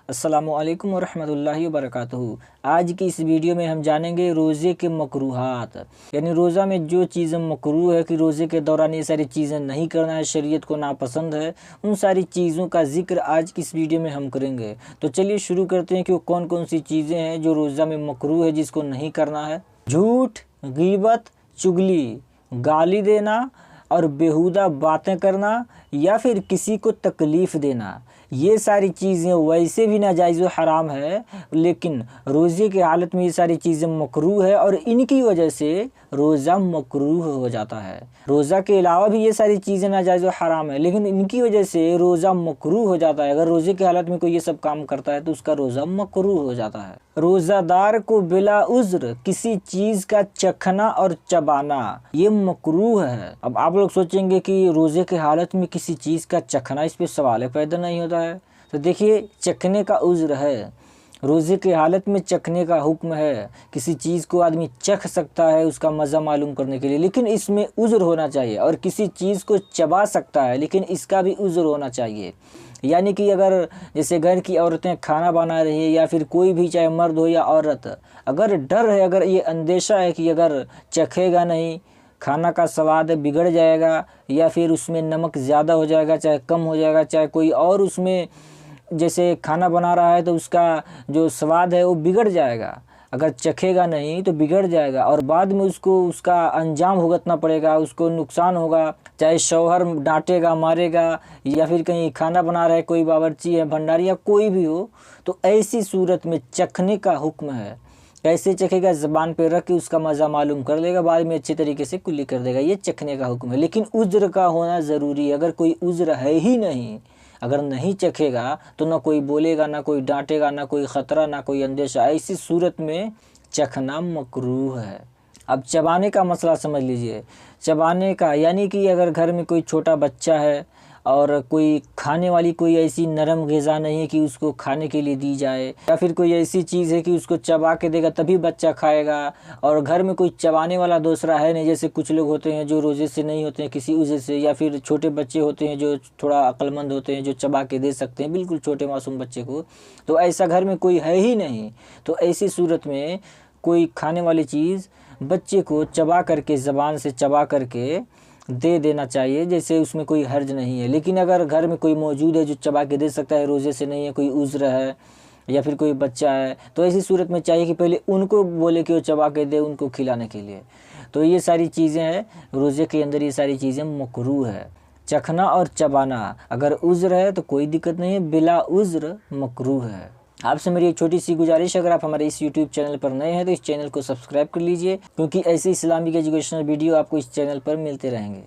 अस्सलामुअलैकुम वरहमतुल्लाहि वबरकातुहू। आज की इस वीडियो में हम जानेंगे रोज़े के मकरूहात, यानी रोज़ा में जो चीज़ें मकरूह है कि रोज़े के दौरान ये सारी चीज़ें नहीं करना है, शरीयत को नापसंद है, उन सारी चीज़ों का जिक्र आज की इस वीडियो में हम करेंगे। तो चलिए शुरू करते हैं कि वो कौन कौन सी चीज़ें हैं जो रोज़ा में मकरूह है, जिसको नहीं करना है। झूठ, गीबत, चुगली, गाली देना और बेहुदा बातें करना या फिर किसी को तकलीफ़ देना, ये सारी चीज़ें वैसे भी नाजायज़ व हराम है, लेकिन रोज़े की हालत में ये सारी चीज़ें मकरूह है और इनकी वजह से रोज़ा मकरूह हो जाता है। रोज़ा के अलावा भी ये सारी चीज़ें नाजायज़ व हराम है, लेकिन इनकी वजह से रोज़ा मकरूह हो जाता है। अगर रोज़े की हालत में कोई ये सब काम करता है तो उसका रोज़ा मकरूह हो जाता है। रोज़ादार को बिला उज़्र किसी चीज़ का चखना और चबाना ये मकरूह है। अब आप लोग सोचेंगे कि रोज़े की हालत में किसी चीज़ का चखना, इस पे सवाल पैदा नहीं होता है। तो देखिए, चखने का उज़्र है, रोज़े की हालत में चखने का हुक्म है। किसी चीज़ को आदमी चख सकता है उसका मज़ा मालूम करने के लिए, लेकिन इसमें उज़्र होना चाहिए। और किसी चीज़ को चबा सकता है, लेकिन इसका भी उज़्र होना चाहिए। यानी कि अगर जैसे घर की औरतें खाना बना रही है या फिर कोई भी, चाहे मर्द हो या औरत, अगर डर है, अगर ये अंदेशा है कि अगर चखेगा नहीं, खाना का स्वाद बिगड़ जाएगा या फिर उसमें नमक ज़्यादा हो जाएगा, चाहे कम हो जाएगा, चाहे कोई और उसमें जैसे खाना बना रहा है तो उसका जो स्वाद है वो बिगड़ जाएगा। अगर चखेगा नहीं तो बिगड़ जाएगा और बाद में उसको उसका अंजाम भुगतना पड़ेगा, उसको नुकसान होगा। चाहे शौहर डांटेगा, मारेगा, या फिर कहीं खाना बना रहा है कोई बावर्ची है, भंडारी या कोई भी हो, तो ऐसी सूरत में चखने का हुक्म है। कैसे चखेगा? ज़बान पे रख के उसका मज़ा मालूम कर लेगा, बाद में अच्छे तरीके से कुल्ली कर देगा। ये चखने का हुक्म है, लेकिन उज़्र का होना ज़रूरी है। अगर कोई उज़्र है ही नहीं, अगर नहीं चखेगा तो ना कोई बोलेगा, ना कोई डांटेगा, ना कोई ख़तरा, ना कोई अंदेशा। ऐसी सूरत में चखना मकरूह है। अब चबाने का मसला समझ लीजिए। चबाने का यानी कि अगर घर में कोई छोटा बच्चा है और कोई खाने वाली कोई ऐसी नरम ग़िज़ा नहीं है कि उसको खाने के लिए दी जाए, या फिर कोई ऐसी चीज़ है कि उसको चबा के देगा तभी बच्चा खाएगा, और घर में कोई चबाने वाला दूसरा है नहीं। जैसे कुछ लोग होते हैं जो रोज़े से नहीं होते हैं किसी वजह से, या फिर छोटे बच्चे होते हैं जो थोड़ा अक्लमंद होते हैं जो चबा के दे सकते हैं बिल्कुल छोटे मासूम बच्चे को, तो ऐसा घर में कोई है ही नहीं। तो ऐसी सूरत में कोई खाने वाली चीज़ बच्चे को चबा करके, ज़बान से चबा करके दे देना चाहिए, जैसे उसमें कोई हर्ज नहीं है। लेकिन अगर घर में कोई मौजूद है जो चबा के दे सकता है, रोज़े से नहीं है, कोई उज़्र है या फिर कोई बच्चा है, तो ऐसी सूरत में चाहिए कि पहले उनको बोले कि वो चबा के दे, उनको खिलाने के लिए। तो ये सारी चीज़ें हैं रोज़े के अंदर, ये सारी चीज़ें मकरूह है। चखना और चबाना, अगर उज़्र है तो कोई दिक्कत नहीं है, बिला उज़्र मकरूह है। आपसे मेरी एक छोटी सी गुजारिश, अगर आप हमारे इस YouTube चैनल पर नए हैं तो इस चैनल को सब्सक्राइब कर लीजिए, क्योंकि ऐसे इस्लामिक एजुकेशनल वीडियो आपको इस चैनल पर मिलते रहेंगे।